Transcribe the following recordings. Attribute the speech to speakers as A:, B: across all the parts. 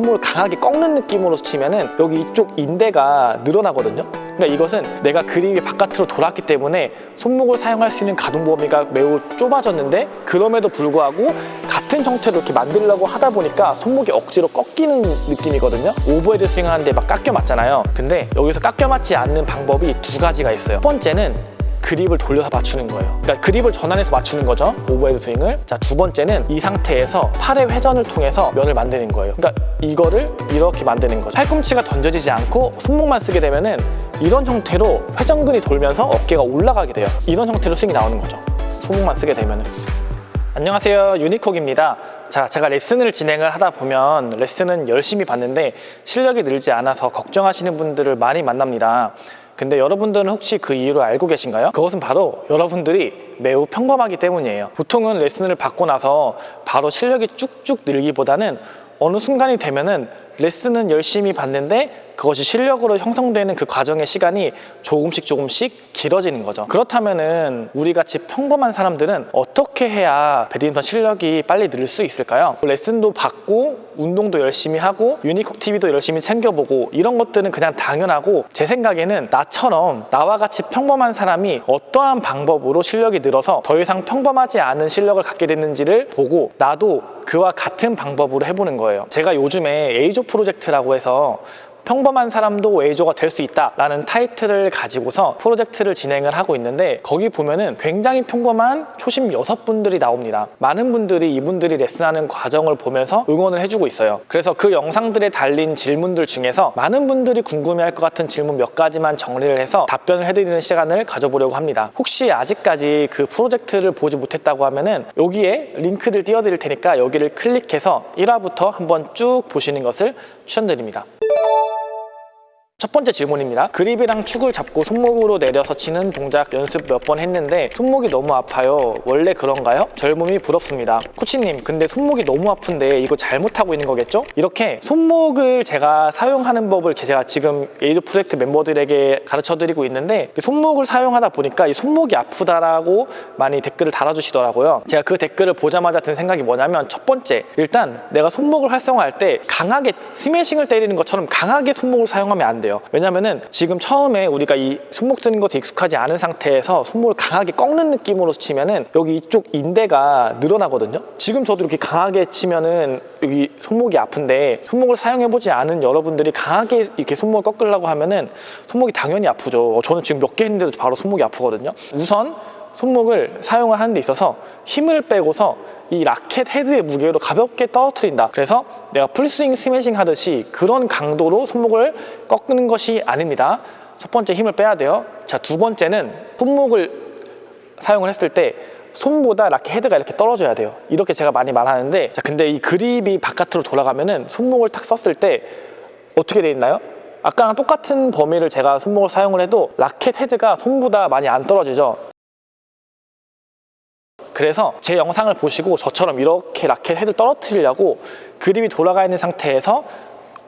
A: 손목을 강하게 꺾는 느낌으로 치면은 여기 이쪽 인대가 늘어나거든요. 그러니까 이것은 내가 그립이 바깥으로 돌았기 때문에 손목을 사용할 수 있는 가동 범위가 매우 좁아졌는데, 그럼에도 불구하고 같은 형태로 이렇게 만들려고 하다 보니까 손목이 억지로 꺾이는 느낌이거든요. 오버헤드 스윙 하는데 막 깎여 맞잖아요. 근데 여기서 깎여 맞지 않는 방법이 두 가지가 있어요. 첫 번째는 그립을 돌려서 맞추는 거예요. 그러니까 그립을 전환해서 맞추는 거죠, 오버헤드 스윙을. 자, 두 번째는 이 상태에서 팔의 회전을 통해서 면을 만드는 거예요. 그러니까 이거를 이렇게 만드는 거죠. 팔꿈치가 던져지지 않고 손목만 쓰게 되면은 이런 형태로 회전근이 돌면서 어깨가 올라가게 돼요. 이런 형태로 스윙이 나오는 거죠, 손목만 쓰게 되면은. 안녕하세요, 유니콕입니다. 자, 제가 레슨을 진행을 하다 보면 레슨은 열심히 받는데 실력이 늘지 않아서 걱정하시는 분들을 많이 만납니다. 근데 여러분들은 혹시 그 이유를 알고 계신가요? 그것은 바로 여러분들이 매우 평범하기 때문이에요. 보통은 레슨을 받고 나서 바로 실력이 쭉쭉 늘기보다는 어느 순간이 되면은 레슨은 열심히 받는데 그것이 실력으로 형성되는 그 과정의 시간이 조금씩 길어지는 거죠. 그렇다면은 우리 같이 평범한 사람들은 어떻게 해야 배드민턴 실력이 빨리 늘 수 있을까요? 레슨도 받고 운동도 열심히 하고 유니콕 TV도 열심히 챙겨보고 이런 것들은 그냥 당연하고, 제 생각에는 나처럼 나와 같이 평범한 사람이 어떠한 방법으로 실력이 늘어서 더 이상 평범하지 않은 실력을 갖게 됐는지를 보고 나도 그와 같은 방법으로 해보는 거예요. 제가 요즘에 A조 프로젝트라고 해서 평범한 사람도 A조가 될 수 있다라는 타이틀을 가지고서 프로젝트를 진행을 하고 있는데, 거기 보면은 굉장히 평범한 초심 6분들이 나옵니다. 많은 분들이 이분들이 레슨하는 과정을 보면서 응원을 해주고 있어요. 그래서 그 영상들에 달린 질문들 중에서 많은 분들이 궁금해할 것 같은 질문 몇 가지만 정리를 해서 답변을 해드리는 시간을 가져보려고 합니다. 혹시 아직까지 그 프로젝트를 보지 못했다고 하면은 여기에 링크를 띄워드릴 테니까 여기를 클릭해서 1화부터 한번 쭉 보시는 것을 추천드립니다. 첫 번째 질문입니다. 그립이랑 축을 잡고 손목으로 내려서 치는 동작 연습 몇 번 했는데 손목이 너무 아파요. 원래 그런가요? 젊음이 부럽습니다. 코치님, 근데 손목이 너무 아픈데 이거 잘못하고 있는 거겠죠? 이렇게 손목을 제가 사용하는 법을 제가 지금 A조 프로젝트 멤버들에게 가르쳐드리고 있는데, 손목을 사용하다 보니까 이 손목이 아프다라고 많이 댓글을 달아주시더라고요. 제가 그 댓글을 보자마자 든 생각이 뭐냐면, 첫 번째, 일단 내가 손목을 활성화할 때 강하게 스매싱을 때리는 것처럼 강하게 손목을 사용하면 안 돼요. 왜냐면은 지금 처음에 우리가 이 손목 쓰는 것에 익숙하지 않은 상태에서 손목을 강하게 꺾는 느낌으로 치면은 여기 이쪽 인대가 늘어나거든요. 지금 저도 이렇게 강하게 치면은 여기 손목이 아픈데, 손목을 사용해보지 않은 여러분들이 강하게 이렇게 손목을 꺾으려고 하면은 손목이 당연히 아프죠. 저는 지금 몇 개 했는데도 바로 손목이 아프거든요. 우선 손목을 사용을 하는 데 있어서 힘을 빼고서 이 라켓 헤드의 무게로 가볍게 떨어뜨린다. 그래서 내가 풀스윙 스매싱 하듯이 그런 강도로 손목을 꺾는 것이 아닙니다. 첫 번째, 힘을 빼야 돼요. 자, 두 번째는 손목을 사용을 했을 때 손보다 라켓 헤드가 이렇게 떨어져야 돼요. 이렇게 제가 많이 말하는데, 자, 근데 이 그립이 바깥으로 돌아가면은 손목을 탁 썼을 때 어떻게 돼 있나요? 아까랑 똑같은 범위를 제가 손목을 사용을 해도 라켓 헤드가 손보다 많이 안 떨어지죠. 그래서 제 영상을 보시고 저처럼 이렇게 라켓 헤드를 떨어뜨리려고 그립이 돌아가 있는 상태에서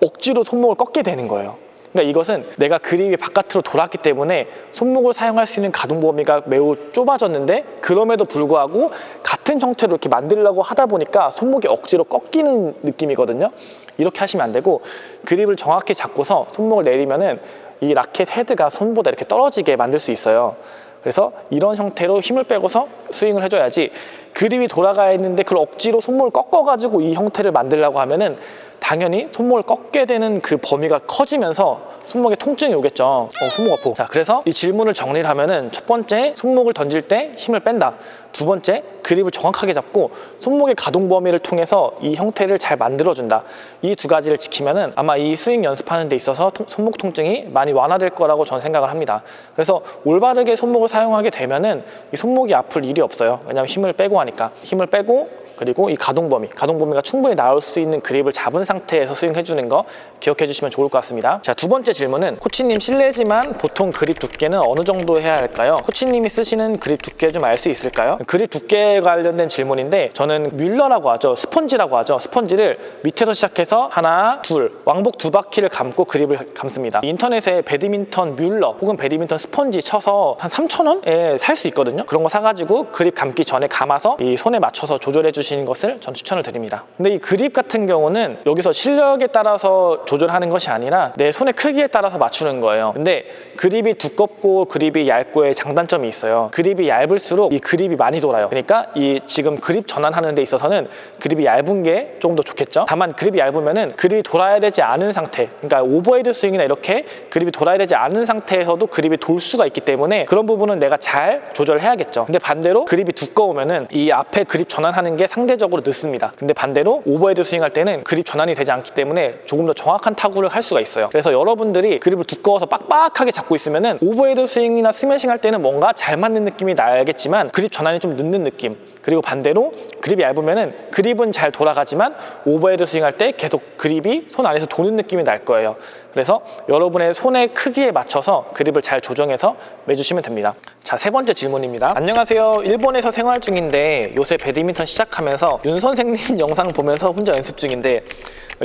A: 억지로 손목을 꺾게 되는 거예요. 그러니까 이것은 내가 그립이 바깥으로 돌았기 때문에 손목을 사용할 수 있는 가동 범위가 매우 좁아졌는데, 그럼에도 불구하고 같은 형태로 이렇게 만들려고 하다 보니까 손목이 억지로 꺾이는 느낌이거든요. 이렇게 하시면 안 되고, 그립을 정확히 잡고서 손목을 내리면은 이 라켓 헤드가 손보다 이렇게 떨어지게 만들 수 있어요. 그래서 이런 형태로 힘을 빼고서 스윙을 해줘야지, 그립이 돌아가 있는데 그걸 억지로 손목을 꺾어가지고 이 형태를 만들려고 하면은 당연히 손목을 꺾게 되는 그 범위가 커지면서 손목에 통증이 오겠죠. 손목 아파. 자, 그래서 이 질문을 정리를 하면은, 첫 번째, 손목을 던질 때 힘을 뺀다. 두 번째, 그립을 정확하게 잡고 손목의 가동 범위를 통해서 이 형태를 잘 만들어준다. 이 두 가지를 지키면은 아마 이 스윙 연습하는 데 있어서 손목 통증이 많이 완화될 거라고 저는 생각을 합니다. 그래서 올바르게 손목을 사용하게 되면은 이 손목이 아플 일이 없어요. 왜냐하면 힘을 빼고 하니까. 힘을 빼고, 그리고 이 가동 범위가 충분히 나올 수 있는 그립을 잡은 상태에서 스윙해주는 거 기억해 주시면 좋을 것 같습니다. 자, 두 번째 질문은, 코치님 실례지만 보통 그립 두께는 어느 정도 해야 할까요? 코치님이 쓰시는 그립 두께 좀 알 수 있을까요? 그립 두께 관련된 질문인데, 저는 뮬러라고 하죠. 스펀지라고 하죠. 스펀지를 밑에서 시작해서 하나, 둘, 왕복 2바퀴를 감고 그립을 감습니다. 인터넷에 배드민턴 뮬러 혹은 배드민턴 스펀지 쳐서 한 3,000원에 살 수 있거든요. 그런 거 사가지고 그립 감기 전에 감아서 이 손에 맞춰서 조절해 주시는 것을 전 추천을 드립니다. 근데 이 그립 같은 경우는 여기서 여기서 실력에 따라서 조절하는 것이 아니라 내 손의 크기에 따라서 맞추는 거예요. 근데 그립이 두껍고 그립이 얇고의 장단점이 있어요. 그립이 얇을수록 이 그립이 많이 돌아요. 그러니까 이 지금 그립 전환하는 데 있어서는 그립이 얇은 게 조금 더 좋겠죠. 다만 그립이 얇으면은 그립이 돌아야 되지 않은 상태, 그러니까 오버헤드 스윙이나 이렇게 그립이 돌아야 되지 않은 상태에서도 그립이 돌 수가 있기 때문에 그런 부분은 내가 잘 조절해야겠죠. 근데 반대로 그립이 두꺼우면은 이 앞에 그립 전환하는 게 상대적으로 늦습니다. 근데 반대로 오버헤드 스윙할 때는 그립 전환이 되지 않기 때문에 조금 더 정확한 타구를 할 수가 있어요. 그래서 여러분들이 그립을 두꺼워서 빡빡하게 잡고 있으면은 오버헤드 스윙이나 스매싱 할 때는 뭔가 잘 맞는 느낌이 나겠지만 그립 전환이 좀 늦는 느낌, 그리고 반대로 그립이 얇으면은 그립은 잘 돌아가지만 오버헤드 스윙할 때 계속 그립이 손 안에서 도는 느낌이 날 거예요. 그래서 여러분의 손의 크기에 맞춰서 그립을 잘 조정해서 매주시면 됩니다. 자, 세 번째 질문입니다. 안녕하세요. 일본에서 생활 중인데 요새 배드민턴 시작하면서 윤 선생님 영상 보면서 혼자 연습 중인데,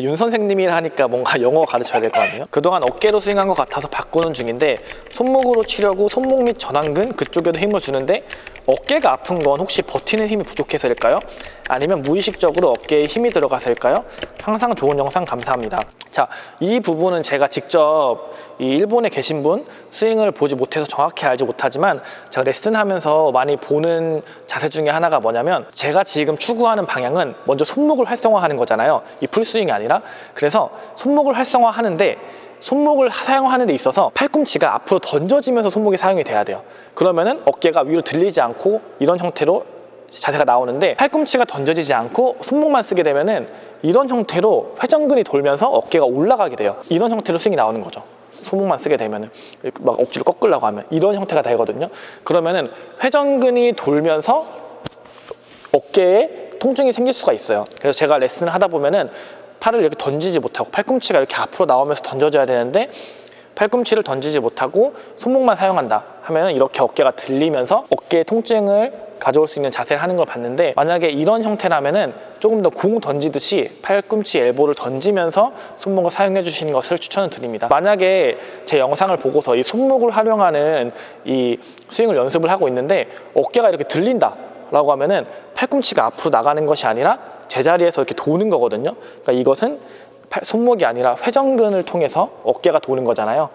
A: 윤 선생님이라 하니까 뭔가 영어 가르쳐야 될 것 같네요. 그동안 어깨로 스윙한 것 같아서 바꾸는 중인데 손목으로 치려고 손목 및 전완근 그쪽에도 힘을 주는데 어깨가 아픈 건 혹시 버티는 힘이 부족해서일까요? 아니면 무의식적으로 어깨에 힘이 들어가서일까요? 항상 좋은 영상 감사합니다. 자, 이 부분은 제가 직접 이 일본에 계신 분 스윙을 보지 못해서 정확히 알지 못하지만 제가 레슨하면서 많이 보는 자세 중에 하나가 뭐냐면, 제가 지금 추구하는 방향은 먼저 손목을 활성화하는 거잖아요. 이 풀스윙이 아니라. 그래서 손목을 활성화하는데 손목을 사용하는 데 있어서 팔꿈치가 앞으로 던져지면서 손목이 사용이 돼야 돼요. 그러면은 어깨가 위로 들리지 않고 이런 형태로 자세가 나오는데, 팔꿈치가 던져지지 않고 손목만 쓰게 되면은 이런 형태로 회전근이 돌면서 어깨가 올라가게 돼요. 이런 형태로 스윙이 나오는 거죠. 손목만 쓰게 되면은 막 억지로 꺾으려고 하면 이런 형태가 되거든요. 그러면은 회전근이 돌면서 어깨에 통증이 생길 수가 있어요. 그래서 제가 레슨을 하다 보면은 팔을 이렇게 던지지 못하고 팔꿈치가 이렇게 앞으로 나오면서 던져져야 되는데 팔꿈치를 던지지 못하고 손목만 사용한다 하면 이렇게 어깨가 들리면서 어깨에 통증을 가져올 수 있는 자세를 하는 걸 봤는데, 만약에 이런 형태라면은 조금 더 공 던지듯이 팔꿈치 엘보를 던지면서 손목을 사용해 주시는 것을 추천을 드립니다. 만약에 제 영상을 보고서 이 손목을 활용하는 이 스윙을 연습을 하고 있는데 어깨가 이렇게 들린다 라고 하면은 팔꿈치가 앞으로 나가는 것이 아니라 제자리에서 이렇게 도는 거거든요. 그러니까 이것은 손목이 아니라 회전근을 통해서 어깨가 도는 거잖아요.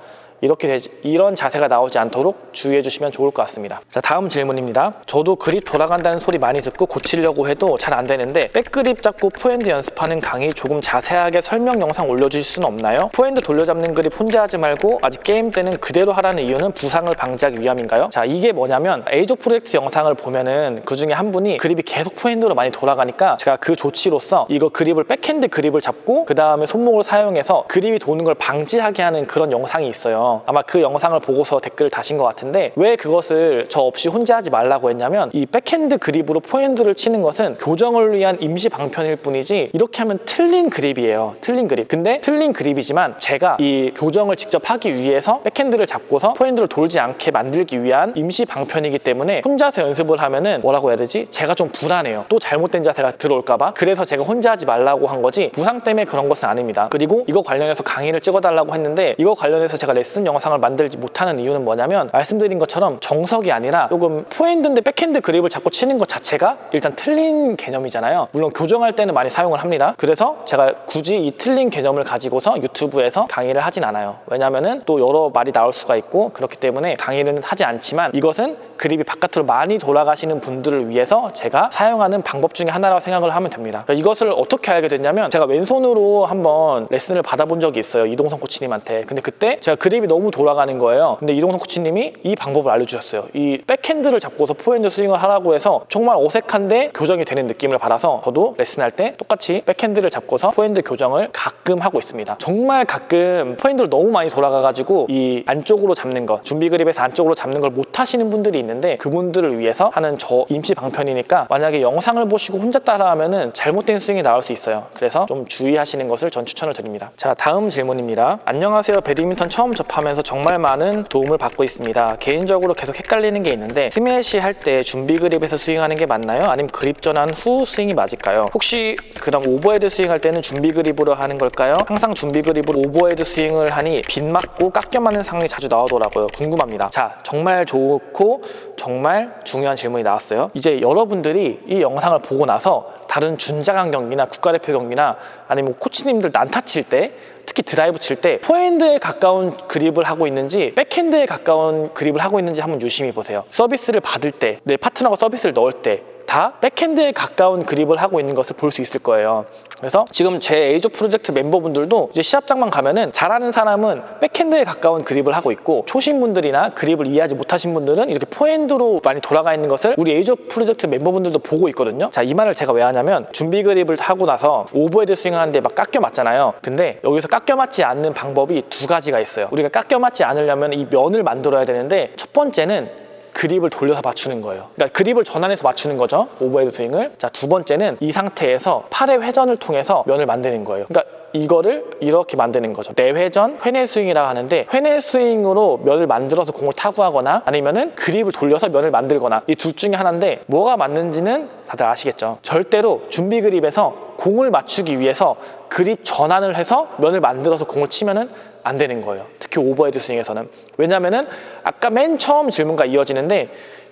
A: 이런 자세가 나오지 않도록 주의해 주시면 좋을 것 같습니다. 자, 다음 질문입니다. 저도 그립 돌아간다는 소리 많이 듣고 고치려고 해도 잘 안 되는데 백그립 잡고 포핸드 연습하는 강의 조금 자세하게 설명 영상 올려주실 수는 없나요? 포핸드 돌려잡는 그립 혼자 하지 말고 아직 게임 때는 그대로 하라는 이유는 부상을 방지하기 위함인가요? 자, 이게 뭐냐면 에이즈 오브 프로젝트 영상을 보면은 그 중에 한 분이 그립이 계속 포핸드로 많이 돌아가니까 제가 그 조치로서 이거 그립을 백핸드 그립을 잡고 그 다음에 손목을 사용해서 그립이 도는 걸 방지하게 하는 그런 영상이 있어요. 아마 그 영상을 보고서 댓글을 다신 것 같은데, 왜 그것을 저 없이 혼자 하지 말라고 했냐면, 이 백핸드 그립으로 포핸드를 치는 것은 교정을 위한 임시 방편일 뿐이지 이렇게 하면 틀린 그립이에요. 틀린 그립. 근데 틀린 그립이지만 제가 이 교정을 직접 하기 위해서 백핸드를 잡고서 포핸드를 돌지 않게 만들기 위한 임시 방편이기 때문에 혼자서 연습을 하면은 뭐라고 해야 되지? 제가 좀 불안해요. 또 잘못된 자세가 들어올까봐. 그래서 제가 혼자 하지 말라고 한 거지 부상 때문에 그런 것은 아닙니다. 그리고 이거 관련해서 강의를 찍어달라고 했는데, 이거 관련해서 제가 레슨 영상을 만들지 못하는 이유는 뭐냐면, 말씀드린 것처럼 정석이 아니라 조금 포핸드인데 백핸드 그립을 잡고 치는 것 자체가 일단 틀린 개념이잖아요. 물론 교정할 때는 많이 사용을 합니다. 그래서 제가 굳이 이 틀린 개념을 가지고서 유튜브에서 강의를 하진 않아요. 왜냐면은 또 여러 말이 나올 수가 있고 그렇기 때문에 강의는 하지 않지만, 이것은 그립이 바깥으로 많이 돌아가시는 분들을 위해서 제가 사용하는 방법 중에 하나라고 생각을 하면 됩니다. 그러니까 이것을 어떻게 알게 됐냐면, 제가 왼손으로 한번 레슨을 받아본 적이 있어요. 이동성 코치님한테. 근데 그때 제가 그립이 너무 돌아가는 거예요. 근데 이동성 코치님이 이 방법을 알려주셨어요. 이 백핸드를 잡고서 포핸드 스윙을 하라고 해서 정말 어색한데 교정이 되는 느낌을 받아서 저도 레슨할 때 똑같이 백핸드를 잡고서 포핸드 교정을 가끔 하고 있습니다. 정말 가끔 포핸드를 너무 많이 돌아가가지고 이 안쪽으로 잡는 것, 준비 그립에서 안쪽으로 잡는 걸 못 하시는 분들이 있는데, 그분들을 위해서 하는 저 임시 방편이니까 만약에 영상을 보시고 혼자 따라하면은 잘못된 스윙이 나올 수 있어요. 그래서 좀 주의하시는 것을 전 추천을 드립니다. 자, 다음 질문입니다. 안녕하세요. 배드민턴 처음 접하면서 정말 많은 도움을 받고 있습니다. 개인적으로 계속 헷갈리는 게 있는데, 스매시 할 때 준비 그립에서 스윙하는 게 맞나요? 아니면 그립 전환 후 스윙이 맞을까요? 혹시 그럼 오버헤드 스윙할 때는 준비 그립으로 하는 걸까요? 항상 준비 그립으로 오버헤드 스윙을 하니 빗 맞고 깎여 맞는 상황이 자주 나오더라고요. 궁금합니다. 자, 정말 좋고 정말 중요한 질문이 나왔어요. 이제 여러분들이 이 영상을 보고 나서 다른 준자강 경기나 국가대표 경기나 아니면 코치님들 난타 칠 때, 특히 드라이브 칠 때 포핸드에 가까운 그립을 하고 있는지 백핸드에 가까운 그립을 하고 있는지 한번 유심히 보세요. 서비스를 받을 때, 내 파트너가 서비스를 넣을 때 다 백핸드에 가까운 그립을 하고 있는 것을 볼 수 있을 거예요. 그래서 지금 제 에이조 프로젝트 멤버분들도 이제 시합장만 가면은 잘하는 사람은 백핸드에 가까운 그립을 하고 있고, 초신분들이나 그립을 이해하지 못하신 분들은 이렇게 포핸드로 많이 돌아가 있는 것을 우리 에이조 프로젝트 멤버분들도 보고 있거든요. 자, 이 말을 제가 왜 하냐면, 준비 그립을 하고 나서 오버헤드 스윙 하는데 막 깎여 맞잖아요. 근데 여기서 깎여 맞지 않는 방법이 두 가지가 있어요. 우리가 깎여 맞지 않으려면 이 면을 만들어야 되는데, 첫 번째는 그립을 돌려서 맞추는 거예요. 그러니까 그립을 전환해서 맞추는 거죠, 오버헤드 스윙을. 자, 두 번째는 이 상태에서 팔의 회전을 통해서 면을 만드는 거예요. 그러니까 이거를 이렇게 만드는 거죠. 내회전 회내 스윙이라고 하는데, 회내 스윙으로 면을 만들어서 공을 타구 하거나 아니면은 그립을 돌려서 면을 만들거나, 이 둘 중에 하나인데 뭐가 맞는지는 다들 아시겠죠. 절대로 준비 그립에서 공을 맞추기 위해서 그립 전환을 해서 면을 만들어서 공을 치면은 안 되는 거예요. 특히 오버헤드 스윙에서는. 왜냐면은 아까 맨 처음 질문과 이어지는데,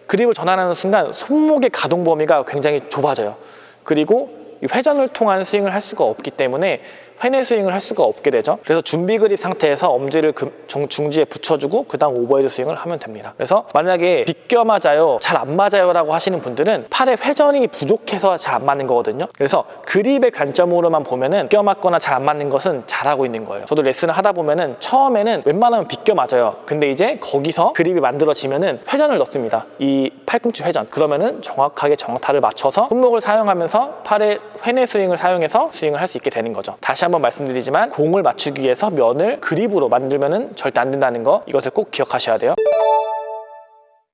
A: 그립을 전환하는 순간 손목의 가동 범위가 굉장히 좁아져요. 그리고 회전을 통한 스윙을 할 수가 없기 때문에 회내 스윙을 할 수가 없게 되죠. 그래서 준비 그립 상태에서 엄지를 중지에 붙여주고 그 다음 오버헤드 스윙을 하면 됩니다. 그래서 만약에 비껴 맞아요, 잘 안 맞아요 라고 하시는 분들은 팔의 회전이 부족해서 잘 안 맞는 거거든요. 그래서 그립의 관점으로만 보면은 비껴 맞거나 잘 안 맞는 것은 잘하고 있는 거예요. 저도 레슨을 하다 보면은 처음에는 웬만하면 비껴 맞아요. 근데 이제 거기서 그립이 만들어지면은 회전을 넣습니다. 이 팔꿈치 회전. 그러면은 정확하게 정타를 맞춰서 손목을 사용하면서 팔의 회내 스윙을 사용해서 스윙을 할 수 있게 되는 거죠. 다시 한번 말씀드리지만, 공을 맞추기 위해서 면을 그립으로 만들면은 절대 안 된다는 거, 이것을 꼭 기억하셔야 돼요.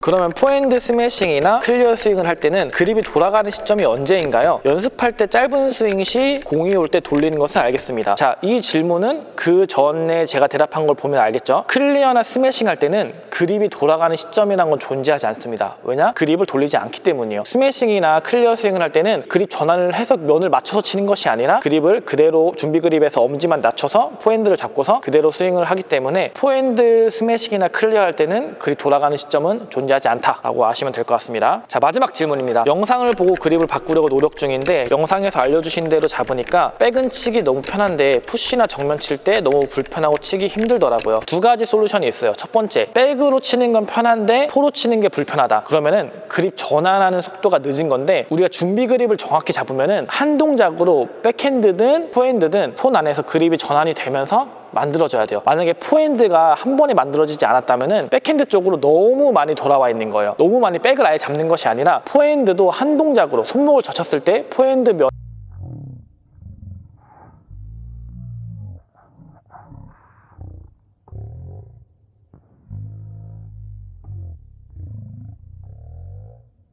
A: 그러면 포핸드 스매싱이나 클리어 스윙을 할 때는 그립이 돌아가는 시점이 언제인가요? 연습할 때 짧은 스윙 시 공이 올 때 돌리는 것은 알겠습니다. 자, 이 질문은 그 전에 제가 대답한 걸 보면 알겠죠? 클리어나 스매싱 할 때는 그립이 돌아가는 시점이라는 건 존재하지 않습니다. 왜냐? 그립을 돌리지 않기 때문이에요. 스매싱이나 클리어 스윙을 할 때는 그립 전환을 해서 면을 맞춰서 치는 것이 아니라 그립을 그대로 준비 그립에서 엄지만 낮춰서 포핸드를 잡고서 그대로 스윙을 하기 때문에, 포핸드 스매싱이나 클리어 할 때는 그립 돌아가는 시점은 존재하지 않다라고 아시면 될 것 같습니다. 자, 마지막 질문입니다. 영상을 보고 그립을 바꾸려고 노력 중인데 영상에서 알려주신 대로 잡으니까 백은 치기 너무 편한데 푸시나 정면 칠 때 너무 불편하고 치기 힘들더라고요. 두 가지 솔루션이 있어요. 첫 번째, 백으로 치는 건 편한데 포로 치는 게 불편하다. 그러면은 그립 전환하는 속도가 늦은 건데, 우리가 준비 그립을 정확히 잡으면은 한 동작으로 백핸드든 포핸드든 손 안에서 그립이 전환이 되면서 만들어져야 돼요. 만약에 포핸드가 한 번에 만들어지지 않았다면은 백핸드 쪽으로 너무 많이 돌아와 있는 거예요. 너무 많이 백을 아예 잡는 것이 아니라 포핸드도 한 동작으로 손목을 젖혔을 때 포핸드 면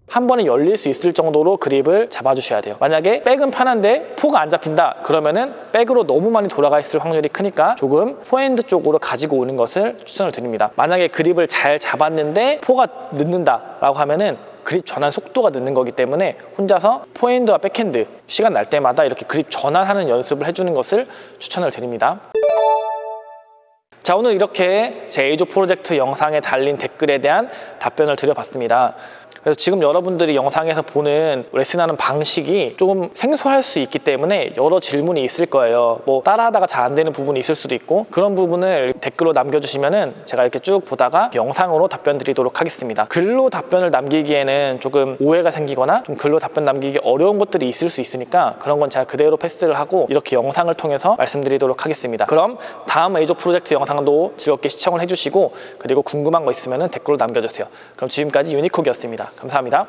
A: 한 번에 열릴 수 있을 정도로 그립을 잡아주셔야 돼요. 만약에 백은 편한데 포가 안 잡힌다 그러면은 백으로 너무 많이 돌아가 있을 확률이 크니까 조금 포핸드 쪽으로 가지고 오는 것을 추천을 드립니다. 만약에 그립을 잘 잡았는데 포가 늦는다 라고 하면은 그립 전환 속도가 늦는 거기 때문에 혼자서 포핸드와 백핸드 시간 날 때마다 이렇게 그립 전환하는 연습을 해주는 것을 추천을 드립니다. 자, 오늘 이렇게 제 에이조 프로젝트 영상에 달린 댓글에 대한 답변을 드려봤습니다. 그래서 지금 여러분들이 영상에서 보는 레슨하는 방식이 조금 생소할 수 있기 때문에 여러 질문이 있을 거예요. 뭐 따라하다가 잘 안 되는 부분이 있을 수도 있고, 그런 부분을 댓글로 남겨주시면은 제가 이렇게 쭉 보다가 영상으로 답변 드리도록 하겠습니다. 글로 답변을 남기기에는 조금 오해가 생기거나 좀 글로 답변 남기기 어려운 것들이 있을 수 있으니까 그런 건 제가 그대로 패스를 하고 이렇게 영상을 통해서 말씀드리도록 하겠습니다. 그럼 다음 에이조 프로젝트 영상도 즐겁게 시청을 해주시고, 그리고 궁금한 거 있으면은 댓글로 남겨주세요. 그럼 지금까지 유니콕이었습니다. 감사합니다.